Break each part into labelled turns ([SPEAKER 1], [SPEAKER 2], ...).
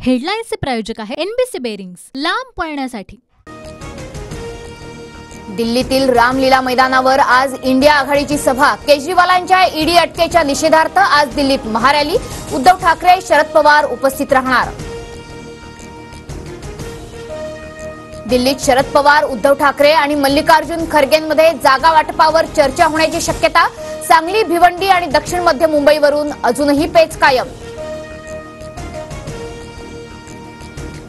[SPEAKER 1] हेडलाईन्सचे प्रायोजक आहे NBC bearings, लांब पळण्यासाठी।
[SPEAKER 2] दिल्लीतील रामलीला मैदानावर आज इंडिया आघाडीची सभा। केजरीवालांच्या ईडी अटकेच्या निषेधार्थ आज दिल्लीत महारॅली। उद्धव ठाकरे, शरद पवार उपस्थित राहणार। दिल्लीत शरद पवार, उद्धव ठाकरे आणि मल्लिकार्जुन खरगेंमध्ये जागा वाटपावर चर्चा होण्याची शक्यता। सांगली, भिवंडी आणि दक्षिण मध्य मुंबईवरून अजूनही पेच कायम।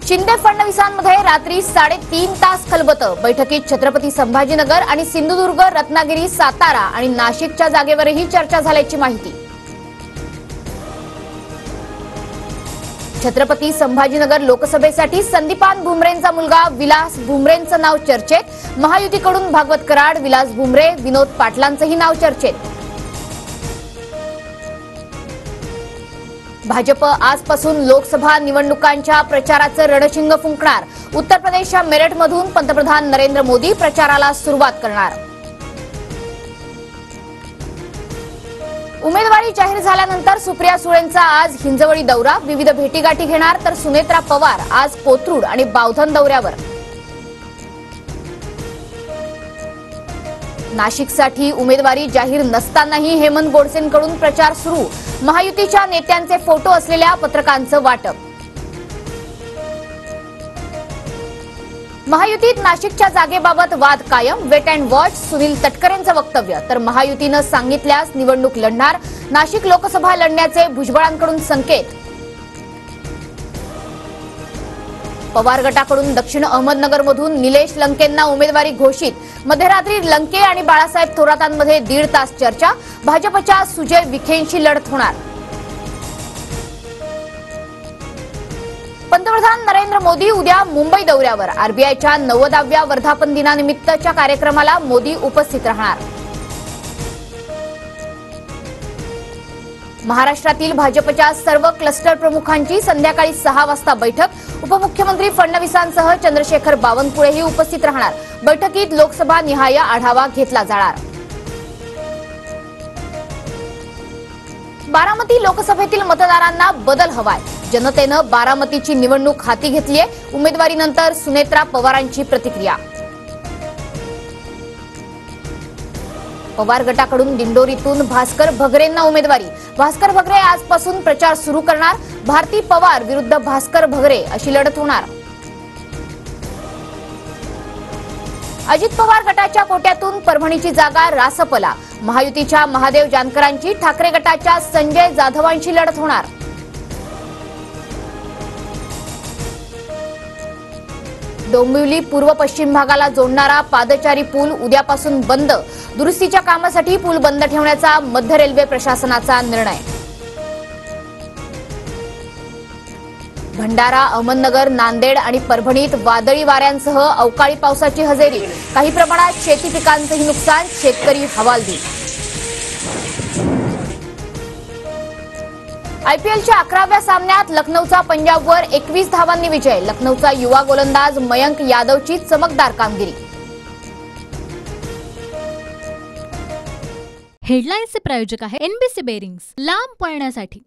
[SPEAKER 2] शिंदे फडणवीसांमध्ये रात्री 3.5 तास खलबतं। बैठकीत छत्रपती संभाजीनगर आणि सिंधुदुर्ग, रत्नागिरी, सातारा आणि नाशिकच्या जागेवरही चर्चा झाल्याची माहिती। छत्रपती संभाजीनगर लोकसभेसाठी संदीपान भुमरेंचा मुलगा विलास भुमरेंचं नाव चर्चेत। महायुतीकडून भागवत कराड, विलास भुमरे, विनोद पाटलांचंही नाव चर्चेत। भाजप आजपासून लोकसभा निवडणुकांच्या प्रचाराचं रणशिंग फुंकणार। उत्तर प्रदेशच्या मेरठमधून पंतप्रधान नरेंद्र मोदी प्रचाराला सुरुवात करणार। उमेदवारी जाहीर झाल्यानंतर सुप्रिया सुळेंचा आज हिंजवडी दौरा। विविध भेटीगाठी घेणार तर सुनेत्रा पवार आज कोथरूड आणि बावधन दौऱ्यावर। नाशिकसाठी उमेदवारी जाहीर नसतानाही हेमंत गोडसेंकडून प्रचार सुरू। महायुतीच्या नेत्यांचे फोटो असलेल्या पत्रकांचं वाटप। महायुतीत नाशिकच्या जागेबाबत वाद कायम। वेट अँड वॉच सुनील तटकरेंचं वक्तव्य। तर महायुतीनं सांगितल्यास निवडणूक लढणार। नाशिक लोकसभा लढण्याचे भुजबळांकडून संकेत। पवार गटाकडून दक्षिण अहमदनगरमधून निलेश लंकेंना उमेदवारी घोषित। मध्यरात्री लंके आणि बाळासाहेब थोरातांमध्ये 1.5 तास चर्चा। भाजपच्या सुजय विखेंशी लढत होणार। पंतप्रधान नरेंद्र मोदी उद्या मुंबई दौऱ्यावर। आरबीआयच्या 90व्या वर्धापन दिनानिमित्तच्या कार्यक्रमाला मोदी उपस्थित राहणार। महाराष्ट्रातील भाजपच्या सर्व क्लस्टर प्रमुखांची संध्याकाळी 6 वाजता बैठक। उपमुख्यमंत्री फडणवीसांसह चंद्रशेखर बावनकुळेही उपस्थित राहणार। बैठकीत लोकसभा निहाय आढावा घेतला जाणार। बारामती लोकसभेतील मतदारांना बदल हवाय। जनतेनं बारामतीची निवडणूक हाती घेतलीय। उमेदवारीनंतर सुनेत्रा पवारांची प्रतिक्रिया। पवार गटाकडून दिंडोरीतून भास्कर भगरेंना उमेदवारी। भास्कर भगरे आजपासून प्रचार सुरू करणार। भारती पवार विरुद्ध भास्कर भगरे अशी लढत होणार। अजित पवार गटाच्या कोट्यातून परभणीची जागा रासपला। महायुतीच्या महादेव जानकरांची ठाकरे गटाच्या संजय जाधवांशी लढत होणार। डोंबिवली पूर्व पश्चिम भागाला जोडणारा पादचारी पूल उद्यापासून बंद। दुरुस्तीच्या कामासाठी पूल बंद ठेवण्याचा मध्य रेल्वे प्रशासनाचा निर्णय। भंडारा, अहमदनगर, नांदेड आणि परभणीत वादळी वाऱ्यांसह अवकाळी पावसाची हजेरी। काही प्रमाणात शेती पिकांचंही नुकसान। शेतकरी हवालदिल। आयपीएलच्या 11व्या सामन्यात लखनौचा पंजाबवर 21 धावांनी विजय। लखनौचा युवा गोलंदाज मयंक यादवची चमकदार कामगिरी।
[SPEAKER 1] हेडलाईन्सचे प्रायोजक आहे एनबीसी बेरिंग्स, लांब पळण्यासाठी।